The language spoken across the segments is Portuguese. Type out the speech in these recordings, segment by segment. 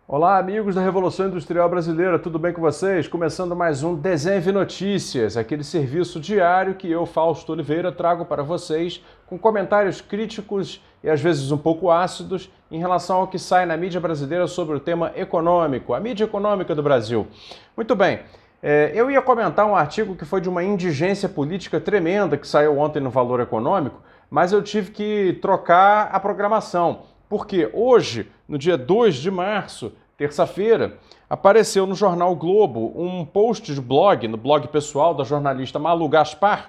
Olá, amigos da Revolução Industrial Brasileira, tudo bem com vocês? Começando mais um Desenve Notícias, aquele serviço diário que eu, Fausto Oliveira, trago para vocês com comentários críticos e às vezes um pouco ácidos em relação ao que sai na mídia brasileira sobre o tema econômico, a mídia econômica do Brasil. Muito bem, eu ia comentar um artigo que foi de uma indigência política tremenda que saiu ontem no Valor Econômico, mas eu tive que trocar a programação. Porque hoje, no dia 2 de março, terça-feira, apareceu no jornal o Globo um post de blog, no blog pessoal da jornalista Malu Gaspar,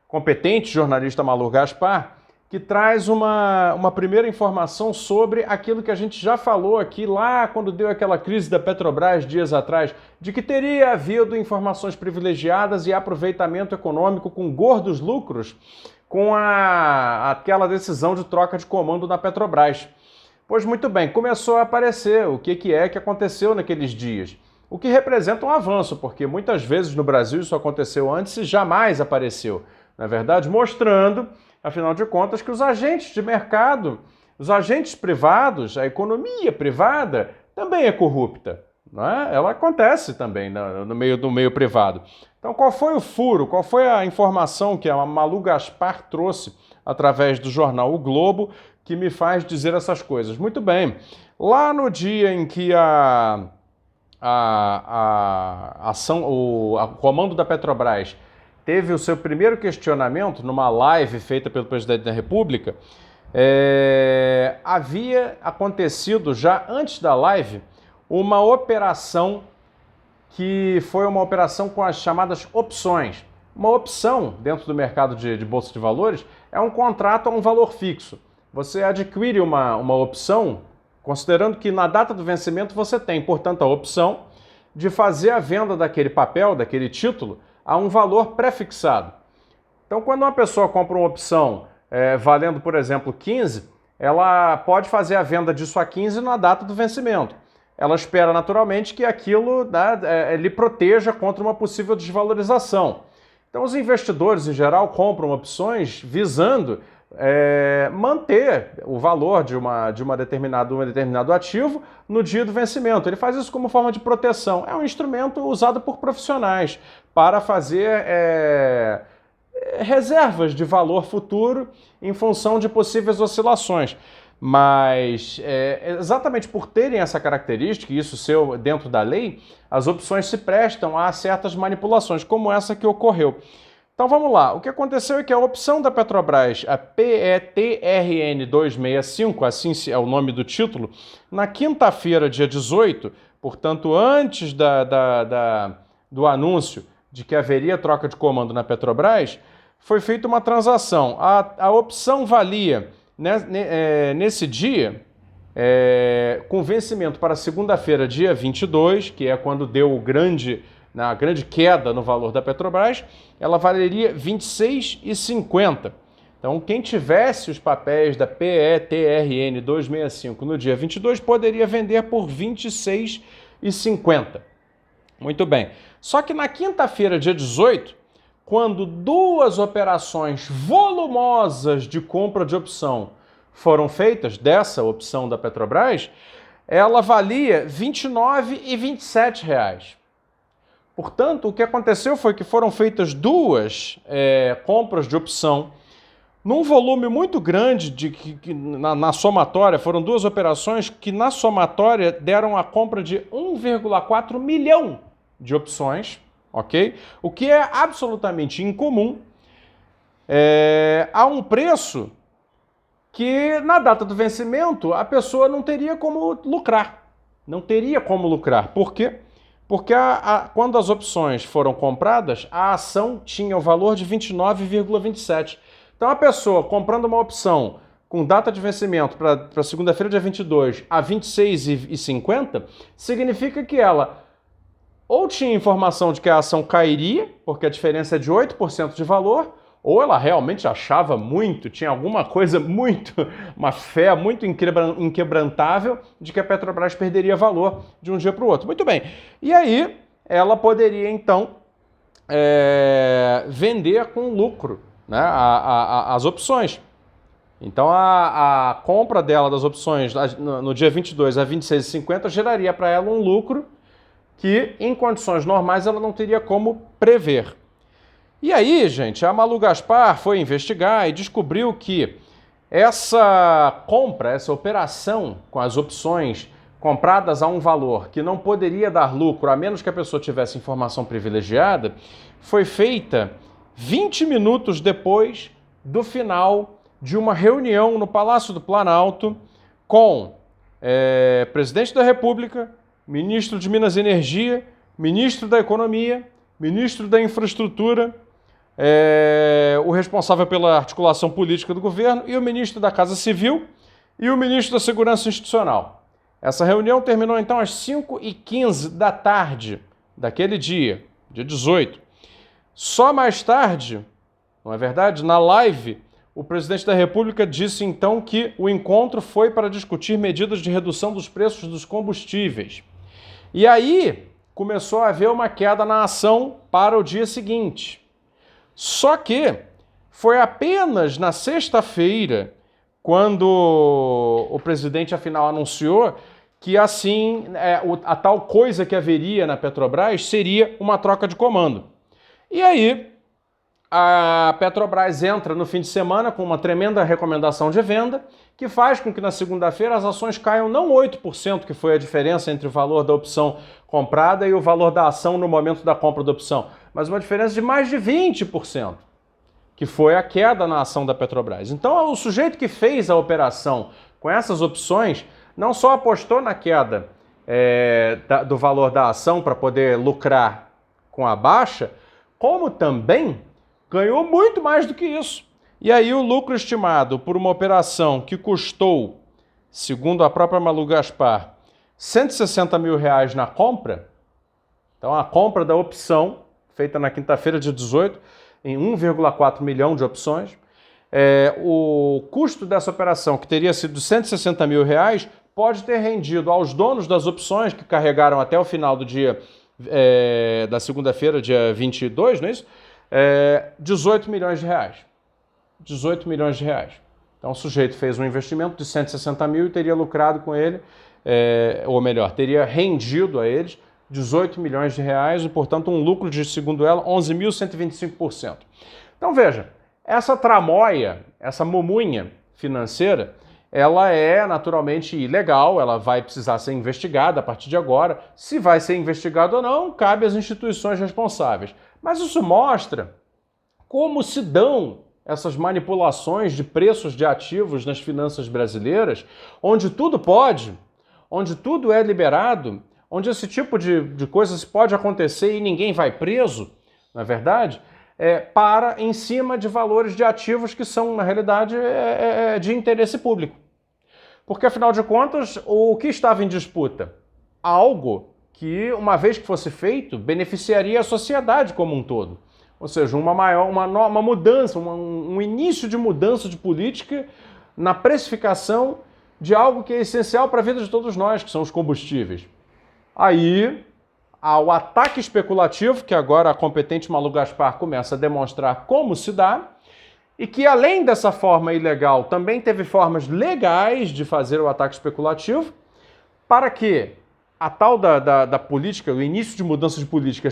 competente jornalista Malu Gaspar, que traz uma primeira informação sobre aquilo que a gente já falou aqui lá quando deu aquela crise da Petrobras dias atrás, de que teria havido informações privilegiadas e aproveitamento econômico com gordos lucros com aquela decisão de troca de comando na Petrobras. Pois muito bem, começou a aparecer o que é que aconteceu naqueles dias. O que representa um avanço, porque muitas vezes no Brasil isso aconteceu antes e jamais apareceu. Na verdade, mostrando, afinal de contas, que os agentes de mercado, os agentes privados, a economia privada também é corrupta. Não é? Ela acontece também no meio privado. Então, qual foi o furo? Qual foi a informação que a Malu Gaspar trouxe através do jornal O Globo que me faz dizer essas coisas? Muito bem, lá no dia em que o comando da Petrobras teve o seu primeiro questionamento numa live feita pelo presidente da República, havia acontecido já antes da live uma operação que foi uma operação com as chamadas opções. Uma opção dentro do mercado de bolsa de valores é um contrato a um valor fixo. Você adquire uma opção, considerando que na data do vencimento você tem, portanto, a opção de fazer a venda daquele papel, daquele título, a um valor pré-fixado. Então, quando uma pessoa compra uma opção valendo, por exemplo, 15, ela pode fazer a venda disso a 15 na data do vencimento. Ela espera naturalmente que aquilo lhe proteja contra uma possível desvalorização. Então, os investidores, em geral, compram opções visando manter o valor de um determinado ativo no dia do vencimento. Ele faz isso como forma de proteção. É um instrumento usado por profissionais para fazer reservas de valor futuro em função de possíveis oscilações. Mas, exatamente por terem essa característica, e isso ser dentro da lei, as opções se prestam a certas manipulações, como essa que ocorreu. Então vamos lá, o que aconteceu é que a opção da Petrobras, a PETRN 265, assim é o nome do título, na quinta-feira, dia 18, portanto antes do anúncio de que haveria troca de comando na Petrobras, foi feita uma transação. A opção valia, nesse dia, com vencimento para segunda-feira, dia 22, que é quando deu a grande queda no valor da Petrobras, ela valeria R$ 26,50. Então, quem tivesse os papéis da PETRN 265 no dia 22 poderia vender por R$ 26,50. Muito bem. Só que na quinta-feira, dia 18, quando duas operações volumosas de compra de opção foram feitas, dessa opção da Petrobras, ela valia R$ 29 e R$ 27. Portanto, o que aconteceu foi que foram feitas duas compras de opção num volume muito grande, na somatória, foram duas operações que na somatória deram a compra de 1,4 milhão de opções, ok? O que é absolutamente incomum, a um preço que na data do vencimento a pessoa não teria como lucrar. Não teria como lucrar. Por quê? Porque quando as opções foram compradas, a ação tinha o valor de 29,27. Então a pessoa comprando uma opção com data de vencimento para segunda-feira, dia 22, a 26,50, significa que ela ou tinha informação de que a ação cairia, porque a diferença é de 8% de valor, ou ela realmente achava muito, tinha alguma coisa uma fé muito inquebrantável de que a Petrobras perderia valor de um dia para o outro. Muito bem. E aí ela poderia, então, vender com lucro, né, as opções. Então a compra dela das opções no dia 22 a 26,50 geraria para ela um lucro que, em condições normais, ela não teria como prever. E aí, gente, a Malu Gaspar foi investigar e descobriu que essa compra, essa operação com as opções compradas a um valor que não poderia dar lucro, a menos que a pessoa tivesse informação privilegiada, foi feita 20 minutos depois do final de uma reunião no Palácio do Planalto com presidente da República, ministro de Minas e Energia, ministro da Economia, ministro da Infraestrutura, o responsável pela articulação política do governo e o ministro da Casa Civil e o ministro da Segurança Institucional. Essa reunião terminou então às 5h15 da tarde daquele dia 18. Só mais tarde, não é verdade, na live, o presidente da República disse então que o encontro foi para discutir medidas de redução dos preços dos combustíveis. E aí começou a haver uma queda na ação para o dia seguinte. Só que foi apenas na sexta-feira, quando o presidente afinal anunciou que assim a tal coisa que haveria na Petrobras seria uma troca de comando. E aí a Petrobras entra no fim de semana com uma tremenda recomendação de venda, que faz com que na segunda-feira as ações caiam não 8%, que foi a diferença entre o valor da opção comprada e o valor da ação no momento da compra da opção, mas uma diferença de mais de 20%, que foi a queda na ação da Petrobras. Então o sujeito que fez a operação com essas opções não só apostou na queda do valor da ação para poder lucrar com a baixa, como também ganhou muito mais do que isso. E aí o lucro estimado por uma operação que custou, segundo a própria Malu Gaspar, R$160 mil na compra, então a compra da opção, feita na quinta-feira de 18, em 1,4 milhão de opções, o custo dessa operação, que teria sido R$160 mil, pode ter rendido aos donos das opções que carregaram até o final do dia da segunda-feira, dia 22, não é isso? R$18 milhões. 18 milhões de reais. Então o sujeito fez um investimento de 160 mil e teria lucrado com ele, ou melhor, teria rendido a eles 18 milhões de reais e, portanto, um lucro de, segundo ela, 11.125%. Então veja, essa tramóia, essa mumunha financeira, ela é naturalmente ilegal, ela vai precisar ser investigada a partir de agora. Se vai ser investigado ou não, cabe às instituições responsáveis. Mas isso mostra como se dão essas manipulações de preços de ativos nas finanças brasileiras, onde tudo pode, onde tudo é liberado, onde esse tipo de coisas pode acontecer e ninguém vai preso, na verdade, para em cima de valores de ativos que são, na realidade, de interesse público. Porque, afinal de contas, o que estava em disputa? Algo que, uma vez que fosse feito, beneficiaria a sociedade como um todo. Ou seja, uma mudança, um início de mudança de política na precificação de algo que é essencial para a vida de todos nós, que são os combustíveis. Aí, ao ataque especulativo, que agora a competente Malu Gaspar começa a demonstrar como se dá, e que, além dessa forma ilegal, também teve formas legais de fazer o ataque especulativo, para que a tal da política, o início de mudança de política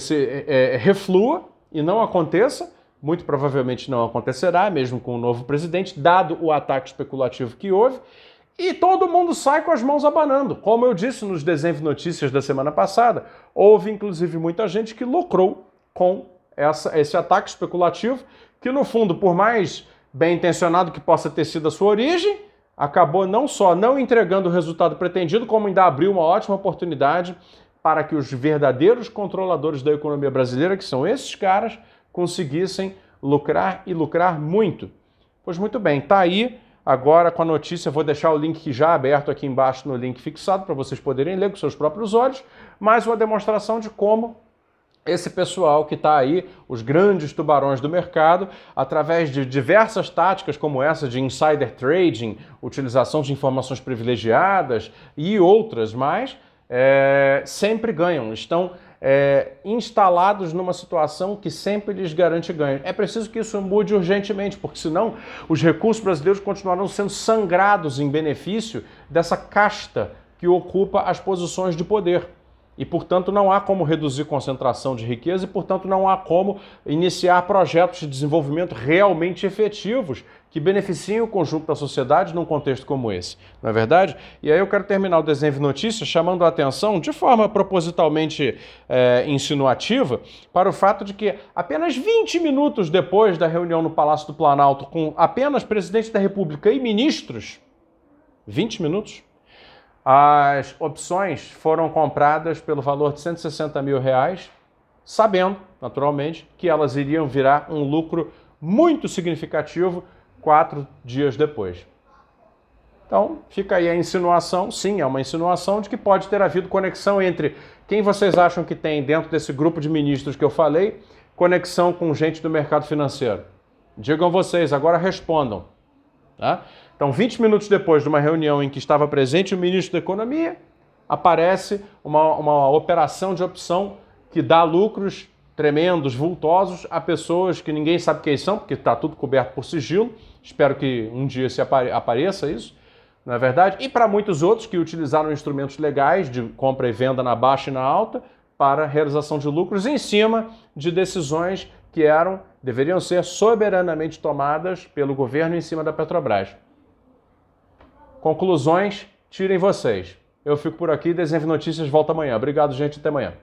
reflua e não aconteça, muito provavelmente não acontecerá, mesmo com o novo presidente, dado o ataque especulativo que houve, e todo mundo sai com as mãos abanando. Como eu disse nos Desenho Notícias da semana passada, houve inclusive muita gente que lucrou com esse ataque especulativo, que no fundo, por mais bem intencionado que possa ter sido a sua origem, acabou não só não entregando o resultado pretendido, como ainda abriu uma ótima oportunidade para que os verdadeiros controladores da economia brasileira, que são esses caras, conseguissem lucrar e lucrar muito. Pois muito bem, tá aí agora com a notícia, vou deixar o link já aberto aqui embaixo no link fixado para vocês poderem ler com seus próprios olhos, mais uma demonstração de como esse pessoal que está aí, os grandes tubarões do mercado, através de diversas táticas como essa de insider trading, utilização de informações privilegiadas e outras mais, sempre ganham, estão instalados numa situação que sempre lhes garante ganho. É preciso que isso mude urgentemente, porque senão os recursos brasileiros continuarão sendo sangrados em benefício dessa casta que ocupa as posições de poder. E, portanto, não há como reduzir concentração de riqueza e, portanto, não há como iniciar projetos de desenvolvimento realmente efetivos que beneficiem o conjunto da sociedade num contexto como esse. Não é verdade? E aí eu quero terminar o Desenho de Notícias chamando a atenção, de forma propositalmente insinuativa, para o fato de que apenas 20 minutos depois da reunião no Palácio do Planalto com apenas presidente da República e ministros, 20 minutos, as opções foram compradas pelo valor de R$160 mil, sabendo, naturalmente, que elas iriam virar um lucro muito significativo 4 dias depois. Então, fica aí a insinuação, sim, é uma insinuação de que pode ter havido conexão entre quem vocês acham que tem dentro desse grupo de ministros que eu falei, conexão com gente do mercado financeiro. Digam vocês, agora respondam. Tá? Então, 20 minutos depois de uma reunião em que estava presente o ministro da Economia, aparece uma operação de opção que dá lucros tremendos, vultosos, a pessoas que ninguém sabe quem são, porque está tudo coberto por sigilo. Espero que um dia se apareça isso, não é verdade? E para muitos outros que utilizaram instrumentos legais de compra e venda na baixa e na alta para realização de lucros em cima de decisões que deveriam ser soberanamente tomadas pelo governo em cima da Petrobras. Conclusões, tirem vocês. Eu fico por aqui, Desenho de Notícias volta amanhã. Obrigado, gente, até amanhã.